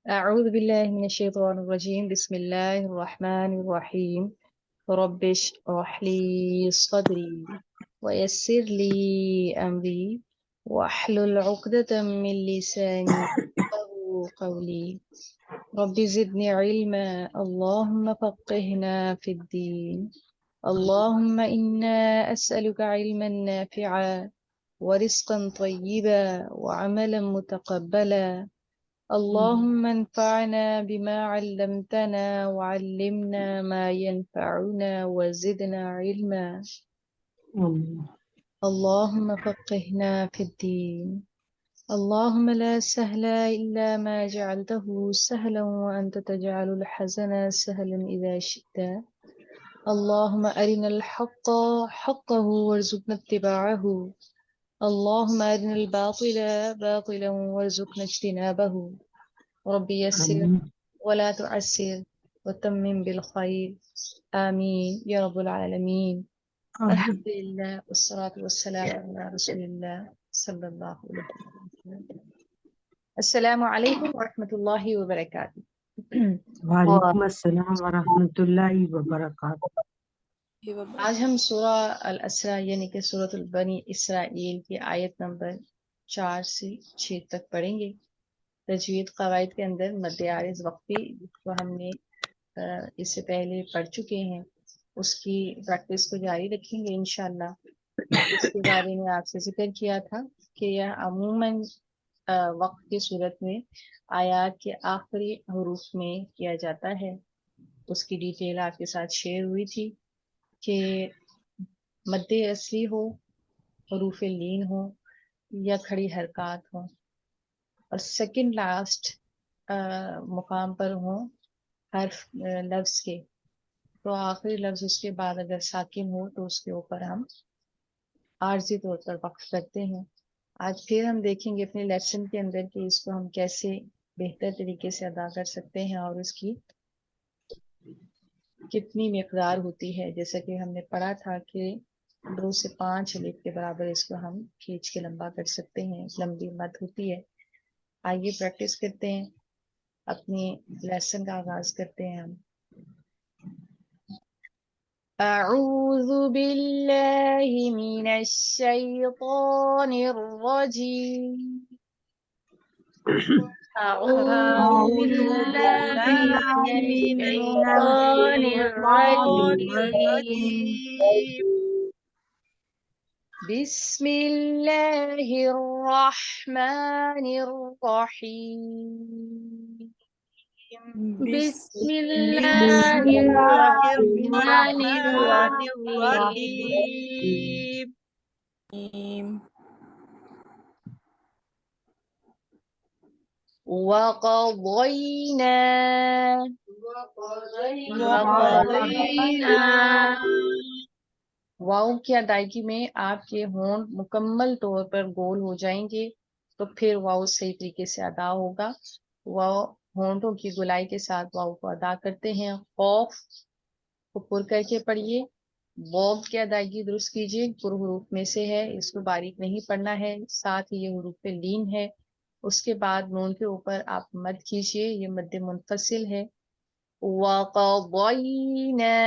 أعوذ بالله من الشيطان الرجيم. بسم الله الرحمن الرحيم. رب اشرح لي صدري ويسر لي أمري واحلل عقدة من لساني يفقهوا قولي. رب زدني علما، اللهم فقهنا في الدين. اللهم إنا أسألك علما نافعا ورزقا طيبا وعملا متقبلا. اللهم انفعنا بما علمتنا وعلمنا ما ينفعنا وزدنا علما. اللهم فقهنا في الدين. اللهم لا سهل إلا ما جعلته سهلا وأنت تجعل الحزن سهلا إذا شئت. اللهم أرنا الحق حقه وارزقنا اتباعه. اللهم أرنا الباطل باطلا وارزقنا اجتنابه. ربي يسر ولا تعسر وتمم بالخير. آمين يا رب العالمين. الحمد لله والصلاة والسلام على رسول الله صلى الله عليه وسلم. السلام عليكم ورحمة الله وبركاته. وعلیکم السلام ورحمۃ اللہ وبرکاتہ۔ آج ہم سورہ الاسراء یعنی کہ سورۃ البنی اسرائیل کی آیت نمبر 4 سے 6 تک پڑھیں گے۔ تجوید قواعد کے اندر مد عارض وقفی، جس کو ہم نے اس سے پہلے پڑھ چکے ہیں، اس کی پریکٹس کو جاری رکھیں گے انشاءاللہ۔ اس کے بارے میں آپ سے ذکر کیا تھا کہ یہ عموماً وقت کی صورت میں آیات کے آخری حروف میں کیا جاتا ہے۔ اس کی ڈیٹیل آپ کے ساتھ شیئر ہوئی تھی کہ مد اصلی ہو، حروف لین ہو یا کھڑی حرکات ہوں، اور سیکنڈ لاسٹ مقام پر ہوں حرف لفظ کے، تو آخری لفظ اس کے بعد اگر ساکن ہو تو اس کے اوپر ہم عارضی طور پر وقف کرتے ہیں۔ آج پھر ہم دیکھیں گے اپنے لیسن کے اندر کہ اس کو ہم کیسے بہتر طریقے سے ادا کر سکتے ہیں اور اس کی کتنی مقدار ہوتی ہے۔ جیسا کہ ہم نے پڑھا تھا کہ 2 سے 5 الف کے برابر اس کو ہم کھینچ کے لمبا کر سکتے ہیں، لمبی مد ہوتی ہے۔ آئیے پریکٹس کرتے ہیں، اپنی لیسن کا آغاز کرتے ہیں ہم۔ اعوذ باللہ من الشیطان الرجیم۔ اعوذ باللہ من الشیطان الرجیم۔ بسم اللہ الرحمن الرحیم۔ بسم اللہ الرحمن الرحیم۔ وقضینا واؤ کی ادائیگی میں آپ کے ہونٹ مکمل طور پر گول ہو جائیں گے تو پھر واؤ صحیح طریقے سے ادا ہوگا۔ واؤ ہونٹوں کی گولائی کے ساتھ واؤ کو ادا کرتے ہیں۔ خوف کو پر کر کے پڑھیے۔ واو کی ادائیگی درست کیجیے، پر حروف میں سے ہے، اس کو باریک نہیں پڑھنا ہے، ساتھ ہی یہ حروف پہ لین ہے۔ اس کے بعد نون کے اوپر آپ مد کیجیے، یہ مد منفصل ہے۔ وَقَضَيْنَا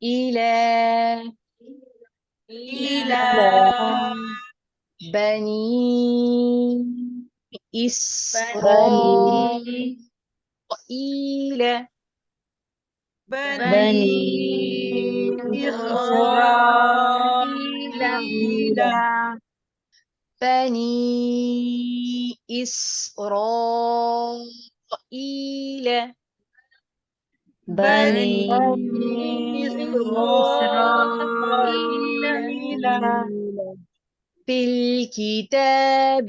إِلَى بَنِي إِسْرَائِيلَ بني إسرائيل في الكتاب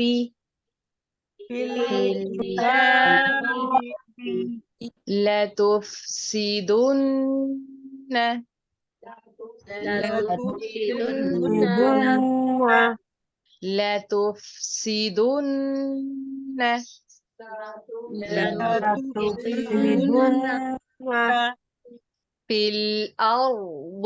لتفسدن في الأرض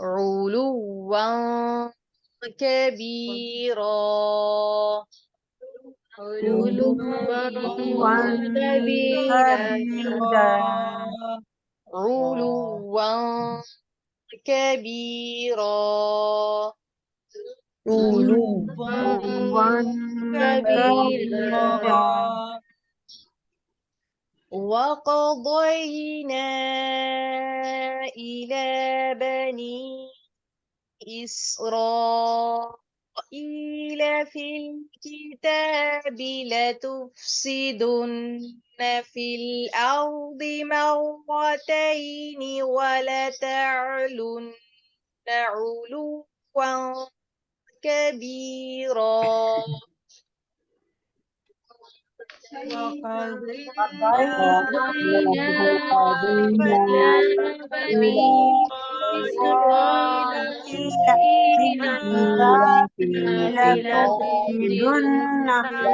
علوا كبيرا علوا كبيرا وقضينا إلى بني إسرائيل في الكتاب لتفسدن في الأرض مرتين ولتعلن علوا كبيرا.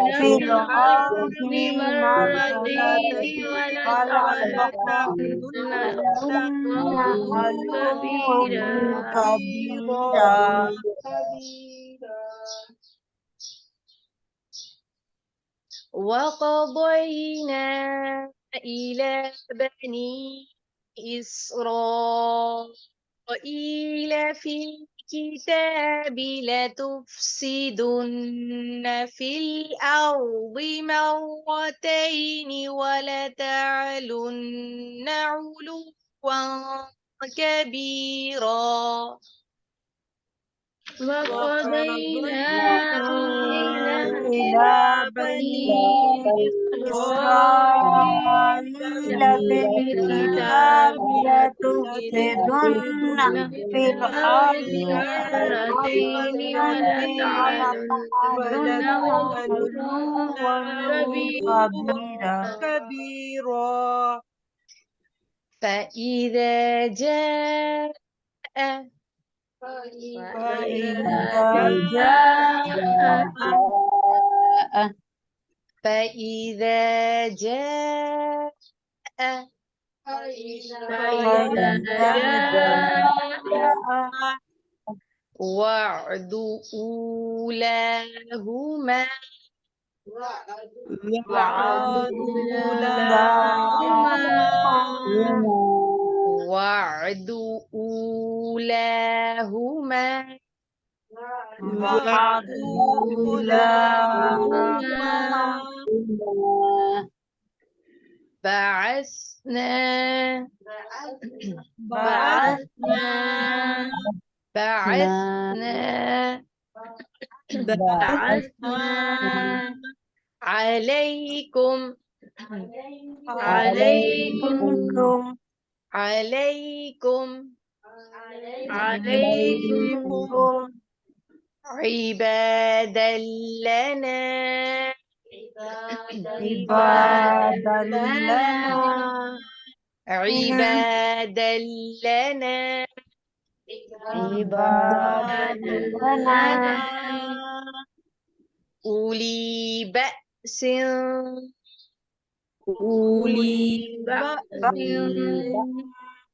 في الأرض مرتين ولتعلن علوا كبيرا. وقضينا إلى بني إسرائيل في الكتاب لتفسدن في الأرض مرتين ولتعلن علوا كبيرا. وقضينا إلى بني إسرائيل في الكتاب لتفسدن في الأرض مرتين ولتعلن علوا كبيرا. فإذا جاء فإذا جاء وعد أولاهما وعد أولاهما بعثنا عليكم عبادا لنا أولي بأس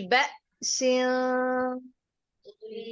بأس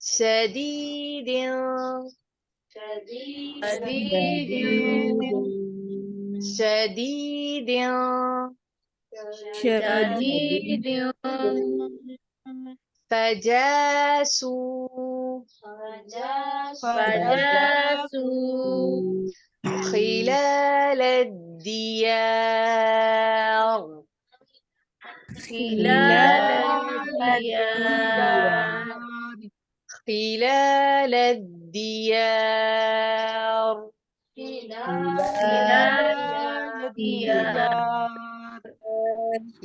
شديد شديد شديد فجاسوا فجاسوا خلال الديار خلال الديار خلال الديار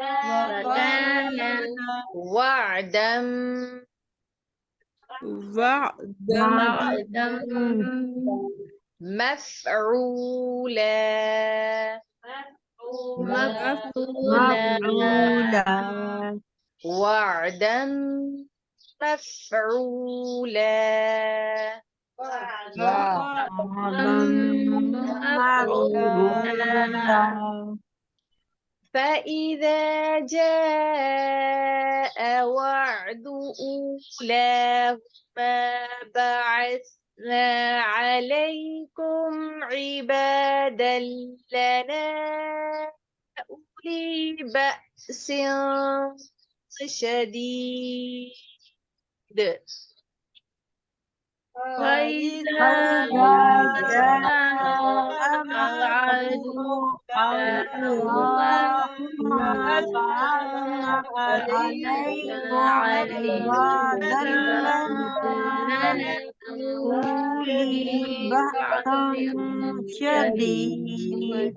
وكان وعدا وعدا مفعولا مفعولا وعدا مفعولا وعدا مفعولا فإذا جاء وعد أولاهما بعثنا عليكم عبادا لنا أولي بأس شديد فإذا جاء وعد أولاهما بعثنا عليكم عبادا لنا أولي بأس شديد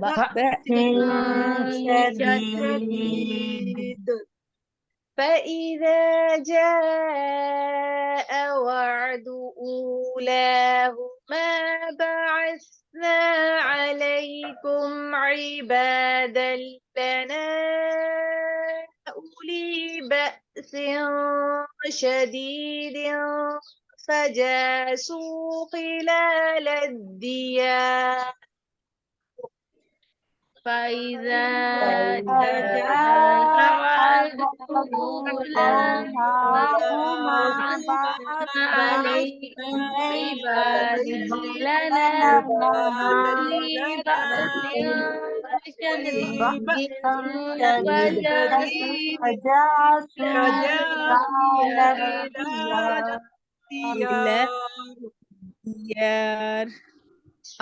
بأس شديد فإذا جاء وعد أولاهما بعثنا عليكم عبادا لنا أولي بأس شديد فجاسوا خلال الديار فإذا فجاء وعد أولاهما بعثنا عليكم عباد لنا أولي بأس شديد فجاسوا خلال الديار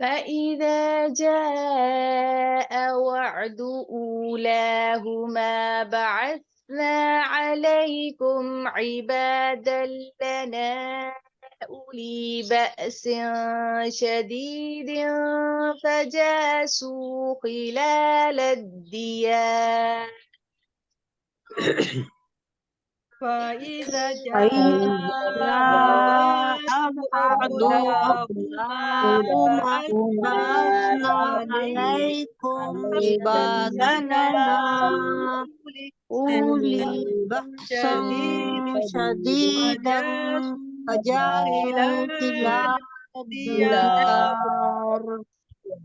فإذا جاء وعد أولاهما بعثنا عليكم عبادا لنا أولي بأس شديد فجاسوا خلال الديار فإذا فإذا جاء وعد أولاهما أولاهما بعثنا بعثنا عليكم عليكم عبادا عبادا لنا أولي بأس شديد شديدا فجاسوا فجاسوا خلال خلال الديار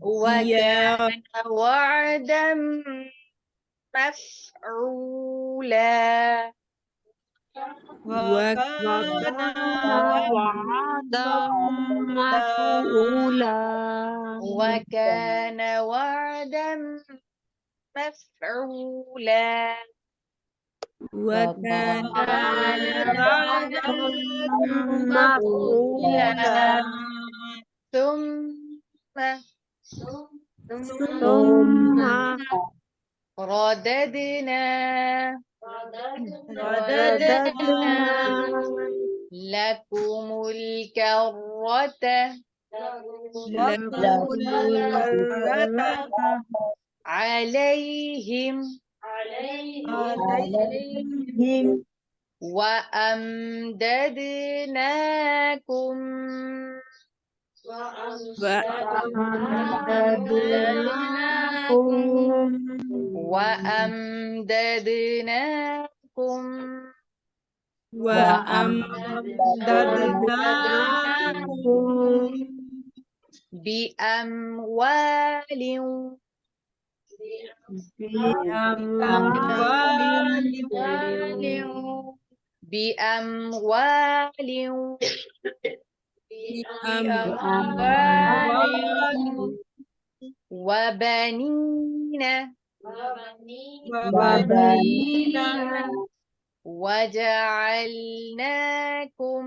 وكان وعدا مفعولا وكان وكان وعدا وعدا مفعولا وكان وعدا مفعولا وكان كان وعدا وعدا مفعولا مفعولا ثم ثم رددنا رددنا لكم الكرة لكم الكرة عليهم عليهم وأمددناكم وأمددناكم وأمددناكم وأمددناكم بأموال بأموال بأموال بأموال وبنين وبنين وجعلناكم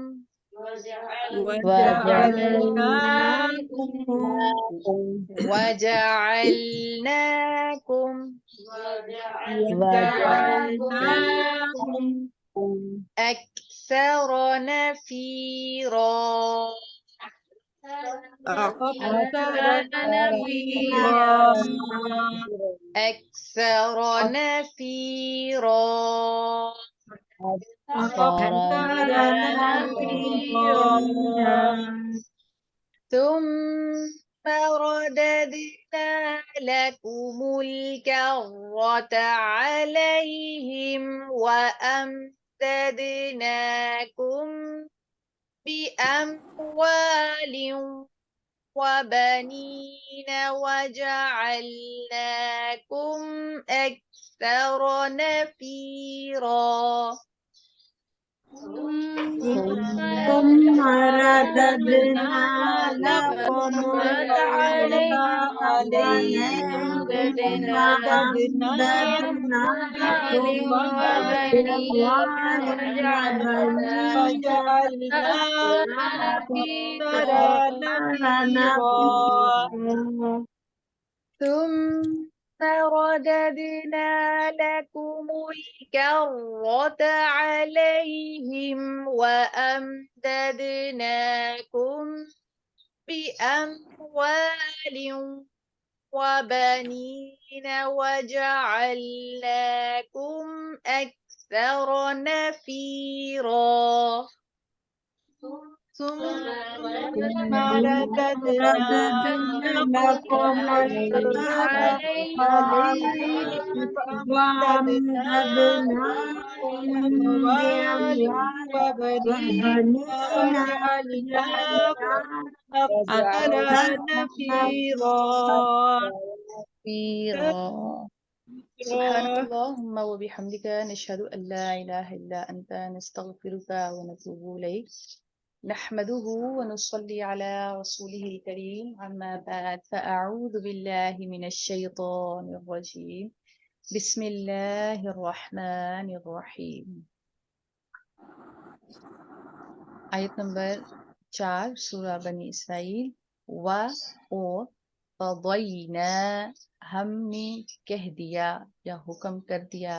وجعلناكم وجعلناكم وجعلناكم أكثر نفيرا أكثر نفيرا نفيرا أكثر نفيرا أكثر نفيرا ثم رددنا لكم الكرة عليهم وأمددناكم بأموال وبنين وجعلناكم أكثر نفيرا ثم رددنا لكم رددنا عليهم وأمددناكم بأموال وبنين فجعلناكم أكثر نفيرا ثم رددنا لكم الكرة عليهم وأمددناكم بأموال وبنين وجعلناكم أكثر نفيرا ثم رددنا لكم الكرة عليهم فأمددناكم بأموال وبنين وجعلناكم أكثر نفيرا سبحانك اللهم وبحمدك نشهد أن لا إله إلا أنت نستغفرك ونتوب إليك نحمده ونصلي على رسوله الكريم أما بعد فأعوذ بالله من الشيطان الرجيم بسم الله الرحمن الرحيم. آیت نمبر 4 سورہ بنی اسرائیل. اور قضینا ہم نے کہہ دیا یا حکم کر دیا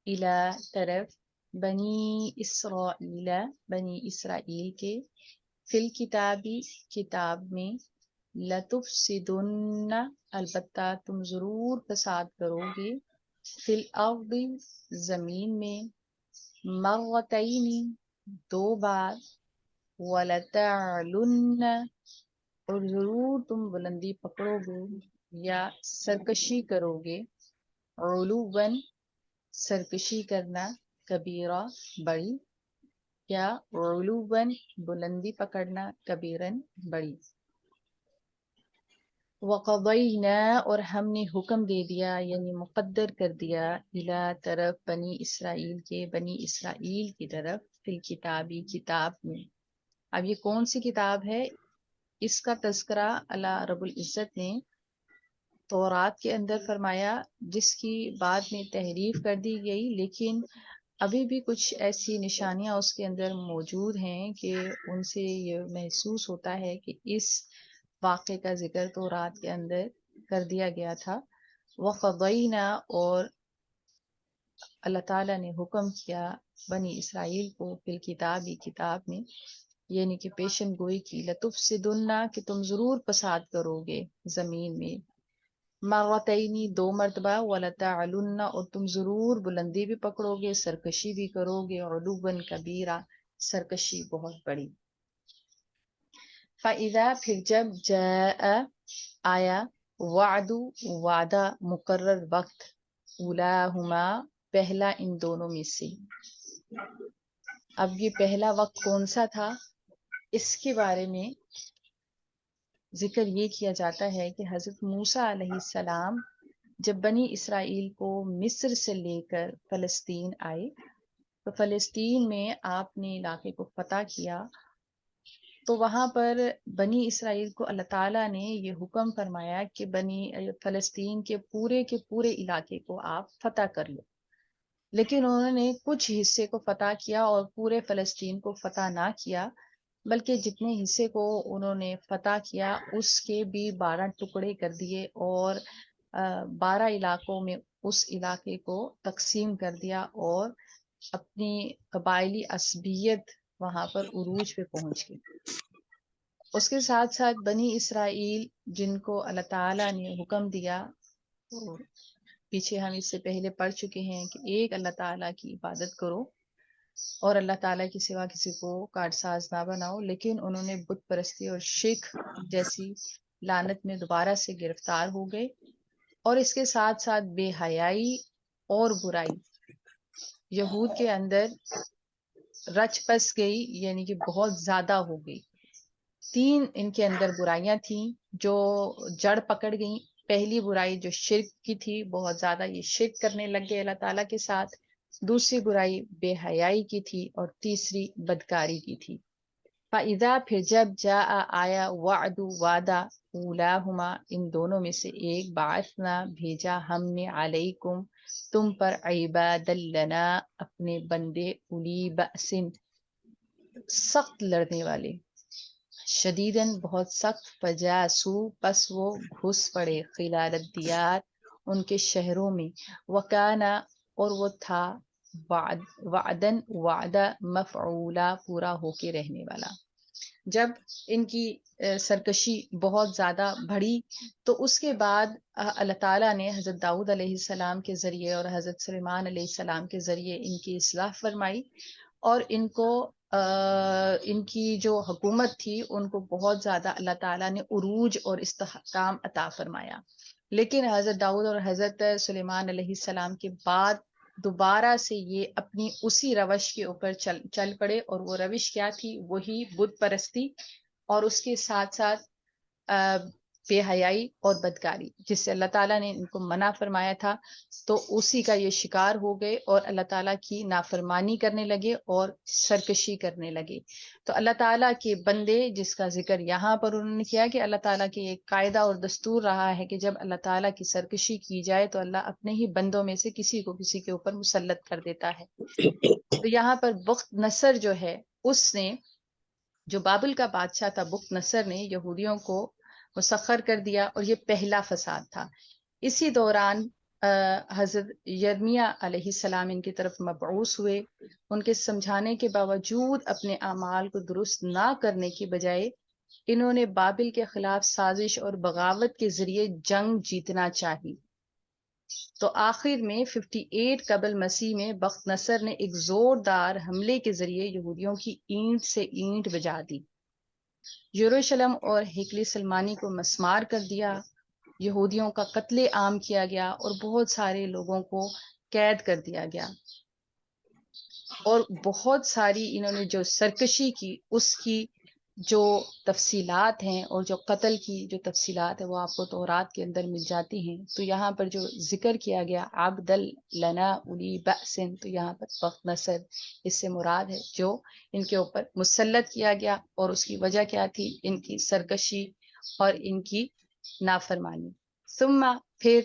الی طرف بنی اسرائیل بنی اسرائیل کے فی الکتابی کتاب میں لتفسدن البتہ تم ضرور فساد کرو گے فی الارض زمین میں مرتین 2 بار وَلَتَعْلُنَّ اور ضرور تم بلندی پکڑو گے یا سرکشی کرو گے علوًا سرکشی کرنا کبیرہ بڑی یا علوًا بلندی پکڑنا کبیرن بڑی. وقضینا اور ہم نے حکم دے دیا یعنی مقدر کر دیا الی طرف بنی اسرائیل کے بنی اسرائیل کی طرف فی الکتابی کتاب میں. اب یہ کون سی کتاب ہے؟ اس کا تذکرہ اللہ رب العزت نے تورات کے اندر فرمایا جس کی بعد میں تحریف کر دی گئی، لیکن ابھی بھی کچھ ایسی نشانیاں اس کے اندر موجود ہیں کہ ان سے یہ محسوس ہوتا ہے کہ اس واقعے کا ذکر تورات کے اندر کر دیا گیا تھا. وقضینا اور اللہ تعالیٰ نے حکم کیا بنی اسرائیل کو فی الکتابی کتاب میں، یعنی کہ پیشن گوئی کی لتفسدن کہ تم ضرور فساد کرو گے زمین میں مرتینی 2 مرتبہ ولتعلن اور تم ضرور بلندی بھی پکڑو گے سرکشی بھی کرو گے علواً کبیرہ سرکشی بہت بڑی. فَإِذَا پھر جب جاء آیا وعد وعدہ مقرر وقت اولاہما پہلا ان دونوں میں سے. اب یہ پہلا وقت کون سا تھا اس کے بارے میں ذکر یہ کیا جاتا ہے کہ حضرت موسیٰ علیہ السلام جب بنی اسرائیل کو مصر سے لے کر فلسطین آئے تو فلسطین میں آپ نے علاقے کو فتح کیا، تو وہاں پر بنی اسرائیل کو اللہ تعالیٰ نے یہ حکم فرمایا کہ فلسطین کے پورے علاقے کو آپ فتح کر لو، لیکن انہوں نے کچھ حصے کو فتح کیا اور پورے فلسطین کو فتح نہ کیا، بلکہ جتنے حصے کو انہوں نے فتح کیا اس کے بھی 12 ٹکڑے کر دیے اور 12 علاقوں میں اس علاقے کو تقسیم کر دیا اور اپنی قبائلی عصبیت وہاں پر عروج پہ پہنچ گئی. اس کے ساتھ ساتھ بنی اسرائیل جن کو اللہ تعالیٰ نے حکم دیا، پیچھے ہم اس سے پہلے پڑھ چکے ہیں کہ ایک اللہ تعالیٰ کی عبادت کرو اور اللہ تعالیٰ کے سوا کسی کو کارساز نہ بناؤ، لیکن انہوں نے بت پرستی اور شرک جیسی لعنت میں دوبارہ سے گرفتار ہو گئے، اور اس کے ساتھ ساتھ بے حیائی اور برائی یہود کے اندر رچ پس گئی، یعنی کہ بہت زیادہ ہو گئی. 3 ان کے اندر برائیاں تھیں جو جڑ پکڑ گئیں. پہلی برائی جو شرک کی تھی، بہت زیادہ یہ شرک کرنے لگ گئے اللہ تعالیٰ کے ساتھ. دوسری برائی بے حیائی کی تھی اور تیسری بدکاری کی تھی. فَإِذَا پھر جب جاء آیا وعد وعدہ اولاہما ان دونوں میں سے ایک بعثنا بھیجا ہم نے علیکم تم پر عباد لنا اپنے بندے اولی بأسن سخت لڑنے والے شدیدن بہت سخت فجاسو پس وہ گھس پڑے خلال الدیار ان کے شہروں میں وکانا اور وہ تھا وعدن وعدہ مفعولا پورا ہو کے رہنے والا. جب ان کی سرکشی بہت زیادہ بڑھی تو اس کے بعد اللہ تعالیٰ نے حضرت داؤد علیہ السلام کے ذریعے اور حضرت سلیمان علیہ السلام کے ذریعے ان کی اصلاح فرمائی اور ان کو ان کی جو حکومت تھی ان کو بہت زیادہ اللہ تعالیٰ نے عروج اور استحکام عطا فرمایا. لیکن حضرت داؤد اور حضرت سلیمان علیہ السلام کے بعد دوبارہ سے یہ اپنی اسی روش کے اوپر چل پڑے، اور وہ روش کیا تھی؟ وہی بت پرستی، اور اس کے ساتھ ساتھ بے حیائی اور بدکاری، جس سے اللہ تعالیٰ نے ان کو منع فرمایا تھا، تو اسی کا یہ شکار ہو گئے اور اللہ تعالیٰ کی نافرمانی کرنے لگے اور سرکشی کرنے لگے۔ تو اللہ تعالیٰ کے بندے، جس کا ذکر یہاں پر انہوں نے کیا کہ اللہ تعالیٰ کے ایک قاعدہ اور دستور رہا ہے کہ جب اللہ تعالیٰ کی سرکشی کی جائے تو اللہ اپنے ہی بندوں میں سے کسی کو کسی کے اوپر مسلط کر دیتا ہے۔ تو یہاں پر بخت نصر جو ہے، اس نے، جو بابل کا بادشاہ تھا بخت نصر نے یہودیوں کو مسخر کر دیا، اور یہ پہلا فساد تھا۔ اسی دوران حضرت یرمیہ علیہ السلام ان کی طرف مبعوث ہوئے۔ ان کے سمجھانے کے باوجود اپنے اعمال کو درست نہ کرنے کی بجائے انہوں نے بابل کے خلاف سازش اور بغاوت کے ذریعے جنگ جیتنا چاہی۔ تو آخر میں 58 قبل مسیح میں بخت نصر نے ایک زوردار حملے کے ذریعے یہودیوں کی اینٹ سے اینٹ بجا دی، یروشلم اور ہیکل سلمانی کو مسمار کر دیا، یہودیوں کا قتل عام کیا گیا اور بہت سارے لوگوں کو قید کر دیا گیا، اور بہت ساری انہوں نے جو سرکشی کی اس کی جو تفصیلات ہیں اور جو قتل کی جو تفصیلات ہیں وہ آپ کو تورات کے اندر مل جاتی ہیں۔ تو یہاں پر جو ذکر کیا گیا عبد لنا اولی بأس، تو یہاں پر بخت نصر اس سے مراد ہے جو ان کے اوپر مسلط کیا گیا، اور اس کی وجہ کیا تھی؟ ان کی سرکشی اور ان کی نافرمانی۔ ثم پھر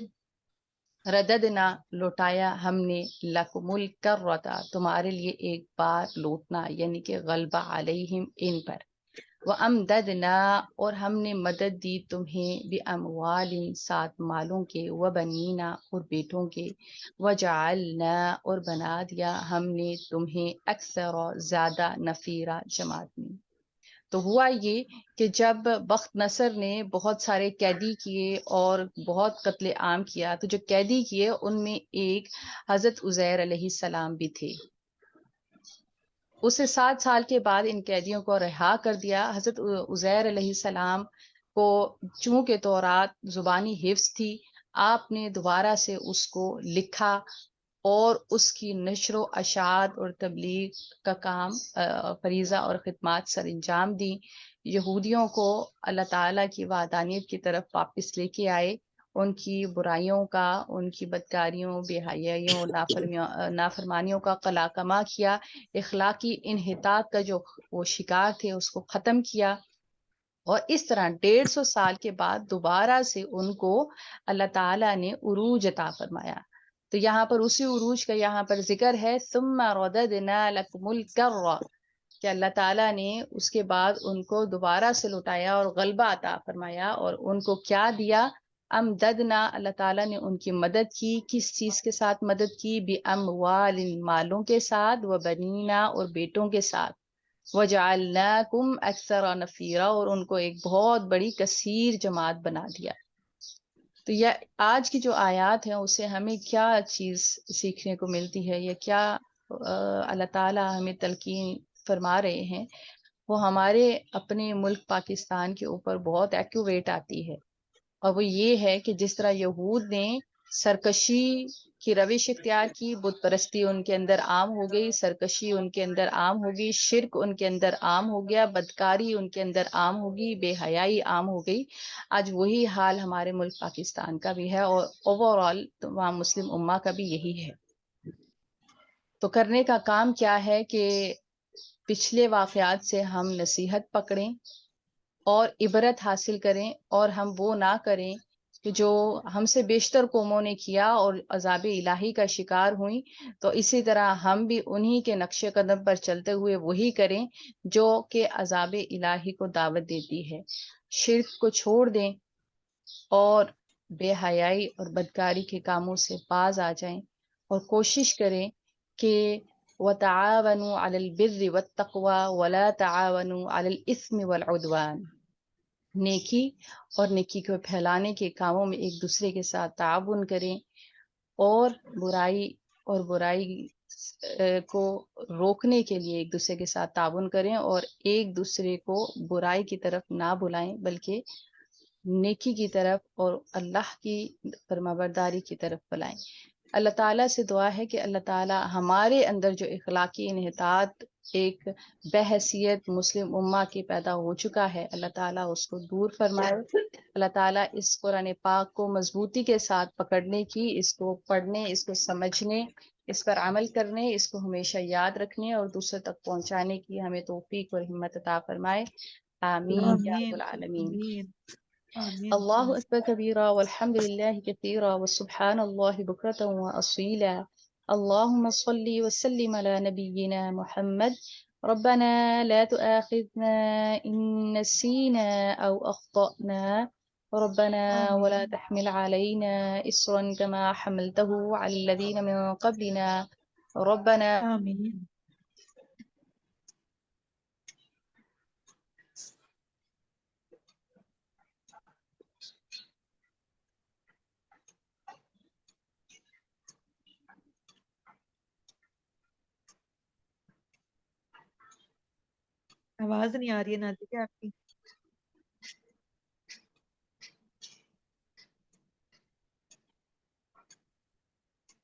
رددنا لوٹایا ہم نے لکم الکرۃ تمہارے لیے ایک بار لوٹنا، یعنی کہ غلبہ علیہم ان پر، وَأَمْدَدْنَا اور ہم نے مدد دی تمہیں بِأَمْوَالٍ ساتھ مالوں کے، وَبَنِينَ اور بیٹوں کے، وَجَعَلْنَا اور بنا دیا ہم نے تمہیں اکثر زیادہ نفیرہ جماعت میں۔ تو ہوا یہ کہ جب بخت نصر نے بہت سارے قیدی کیے اور بہت قتل عام کیا، تو جو قیدی کیے ان میں ایک حضرت عزیر علیہ السلام بھی تھے۔ اسے 7 سال کے بعد ان قیدیوں کو رہا کر دیا۔ حضرت عزیر علیہ السلام کو چونکہ تورات زبانی حفظ تھی، آپ نے دوبارہ سے اس کو لکھا اور اس کی نشر و اشاعت اور تبلیغ کا کام، فریضہ اور خدمات سر انجام دی۔ یہودیوں کو اللہ تعالیٰ کی وحدانیت کی طرف واپس لے کے آئے، ان کی برائیوں کا، ان کی بدکاریوں، بے حیائیوں، نافرمانیوں کا قلاقمہ کیا، اخلاقی انحطاط کا جو وہ شکار تھے اس کو ختم کیا، اور اس طرح 150 سال کے بعد دوبارہ سے ان کو اللہ تعالیٰ نے عروج عطا فرمایا۔ تو یہاں پر اسی عروج کا یہاں پر ذکر ہے، ثم رددنا لکم الکرۃ، کہ اللہ تعالیٰ نے اس کے بعد ان کو دوبارہ سے لوٹایا اور غلبہ عطا فرمایا، اور ان کو کیا دیا؟ امددنا، اللہ تعالیٰ نے ان کی مدد کی۔ کس چیز کے ساتھ مدد کی؟ باموال مالوں کے ساتھ، وبنینا اور بیٹوں کے ساتھ، وجعلناکم اکثر نفیرا اور ان کو ایک بہت بڑی کثیر جماعت بنا دیا۔ تو یہ آج کی جو آیات ہیں اس سے ہمیں کیا چیز سیکھنے کو ملتی ہے، یا کیا اللہ تعالیٰ ہمیں تلقین فرما رہے ہیں؟ وہ ہمارے اپنے ملک پاکستان کے اوپر بہت ایکوریٹ آتی ہے، اور وہ یہ ہے کہ جس طرح یہود نے سرکشی کی روش اختیار کی، بت پرستی ان کے اندر عام ہو گئی، سرکشی ان کے اندر عام ہوگی، شرک ان کے اندر عام ہو گیا، بدکاری ان کے اندر عام ہوگی، بے حیائی عام ہو گئی۔ آج وہی حال ہمارے ملک پاکستان کا بھی ہے، اور اوور آل تمام مسلم امہ کا بھی یہی ہے۔ تو کرنے کا کام کیا ہے کہ پچھلے واقعات سے ہم نصیحت پکڑیں اور عبرت حاصل کریں، اور ہم وہ نہ کریں کہ جو ہم سے بیشتر قوموں نے کیا اور عذاب الہی کا شکار ہوئیں، تو اسی طرح ہم بھی انہی کے نقش قدم پر چلتے ہوئے وہی کریں جو کہ عذاب الہی کو دعوت دیتی ہے۔ شرک کو چھوڑ دیں اور بے حیائی اور بدکاری کے کاموں سے باز آ جائیں، اور کوشش کریں کہ وَتَعَاوَنُوا عَلَى الْبِرِّ وَالتَّقْوَى وَلَا تَعَاوَنُوا عَلَى الْإِثْمِ وَالْعُدْوَانِ، نیکی اور نیکی کو پھیلانے کے کاموں میں ایک دوسرے کے ساتھ تعاون کریں، اور برائی کو روکنے کے لیے ایک دوسرے کے ساتھ تعاون کریں، اور ایک دوسرے کو برائی کی طرف نہ بلائیں بلکہ نیکی کی طرف اور اللہ کی فرمانبرداری کی طرف بلائیں۔ اللہ تعالیٰ سے دعا ہے کہ اللہ تعالیٰ ہمارے اندر جو اخلاقی انحطاط ایک بحیثیت مسلم امہ کے پیدا ہو چکا ہے، اللہ تعالیٰ اس کو دور فرمائے۔ اللہ تعالیٰ اس قرآن پاک کو مضبوطی کے ساتھ پکڑنے کی، اس کو پڑھنے، اس کو سمجھنے، اس پر عمل کرنے، اس کو ہمیشہ یاد رکھنے اور دوسرے تک پہنچانے کی ہمیں توفیق اور ہمت عطا فرمائے، آمین یا رب آمین العالمین۔ آمین آمین اللہ اکبر کبیرہ والحمد للہ کثیرہ وسبحان اللہ بکرۃ واصیلا، اللہم صلی وسلم علی نبینا محمد، ربنا لا تؤاخذنا ان نسینا او اخطأنا، ربنا ولا آمین تحمل علينا إصرا كما حملته على الذين من قبلنا، ربنا آمین۔ آواز نہیں آ رہی ہے نادیہ آپ کی۔